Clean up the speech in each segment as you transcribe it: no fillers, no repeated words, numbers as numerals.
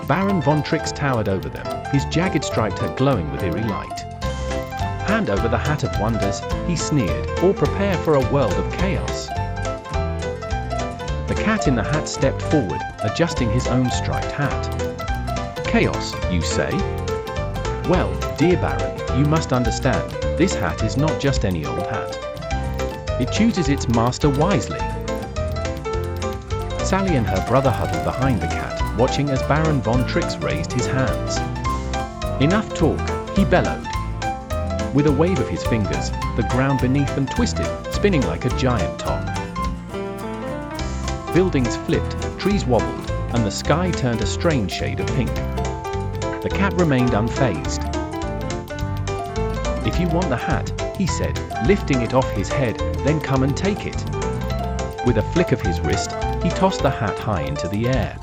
Baron Von Trix towered over them, his jagged striped hat glowing with eerie light. "Hand over the Hat of Wonders," he sneered, "or prepare for a world of chaos." The cat in the hat stepped forward, adjusting his own striped hat. "Chaos, you say? Well, dear Baron, you must understand, this hat is not just any old hat. It chooses its master wisely." Sally and her brother huddled behind the cat, watching as Baron Von Trix raised his hands. "Enough talk," he bellowed. With a wave of his fingers, the ground beneath them twisted, spinning like a giant top. Buildings flipped, trees wobbled, and the sky turned a strange shade of pink. The cat remained unfazed. "If you want the hat," he said, lifting it off his head, "then come and take it." With a flick of his wrist, he tossed the hat high into the air.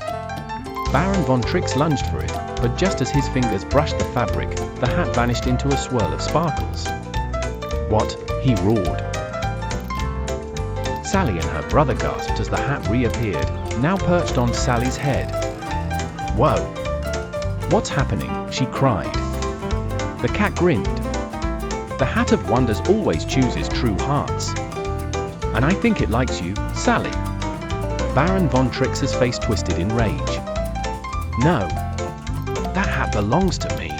Baron Von Trix lunged for it, but just as his fingers brushed the fabric, the hat vanished into a swirl of sparkles. "What?" he roared. Sally and her brother gasped as the hat reappeared, now perched on Sally's head. "Whoa! What's happening?" she cried. The cat grinned. "The Hat of Wonders always chooses true hearts. And I think it likes you, Sally." Baron Von Trix's face twisted in rage. "No! That hat belongs to me."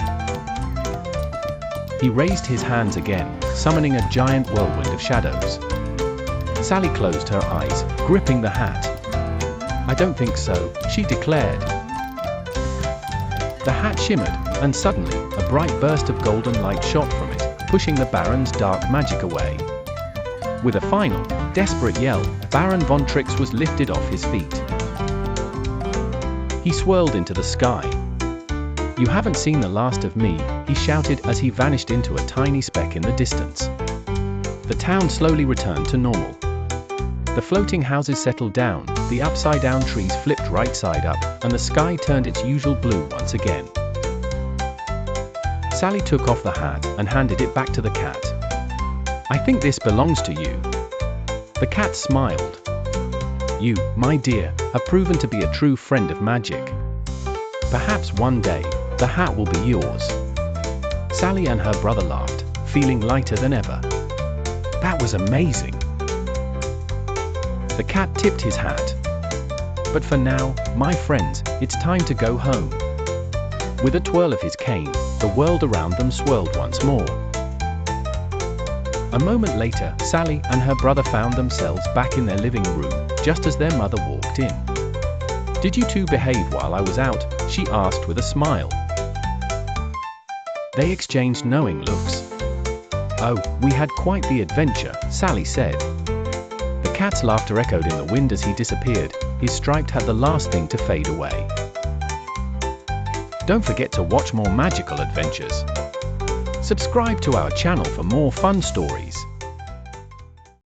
He raised his hands again, summoning a giant whirlwind of shadows. Sally closed her eyes, gripping the hat. "I don't think so," she declared. The hat shimmered, and suddenly, a bright burst of golden light shot from it, pushing the Baron's dark magic away. With a final, desperate yell, Baron Von Trix was lifted off his feet. He swirled into the sky. "You haven't seen the last of me," he shouted as he vanished into a tiny speck in the distance. The town slowly returned to normal. The floating houses settled down, the upside-down trees flipped right side up, and the sky turned its usual blue once again. Sally took off the hat and handed it back to the cat. "I think this belongs to you." The cat smiled. "You, my dear, have proven to be a true friend of magic. Perhaps one day, the hat will be yours." Sally and her brother laughed, feeling lighter than ever. "That was amazing." The cat tipped his hat. "But for now, my friends, it's time to go home." With a twirl of his cane, the world around them swirled once more. A moment later, Sally and her brother found themselves back in their living room, just as their mother walked in. "Did you two behave while I was out?" she asked with a smile. They exchanged knowing looks. "Oh, we had quite the adventure," Sally said. The cat's laughter echoed in the wind as he disappeared, his striped hat the last thing to fade away. Don't forget to watch more magical adventures. Subscribe to our channel for more fun stories.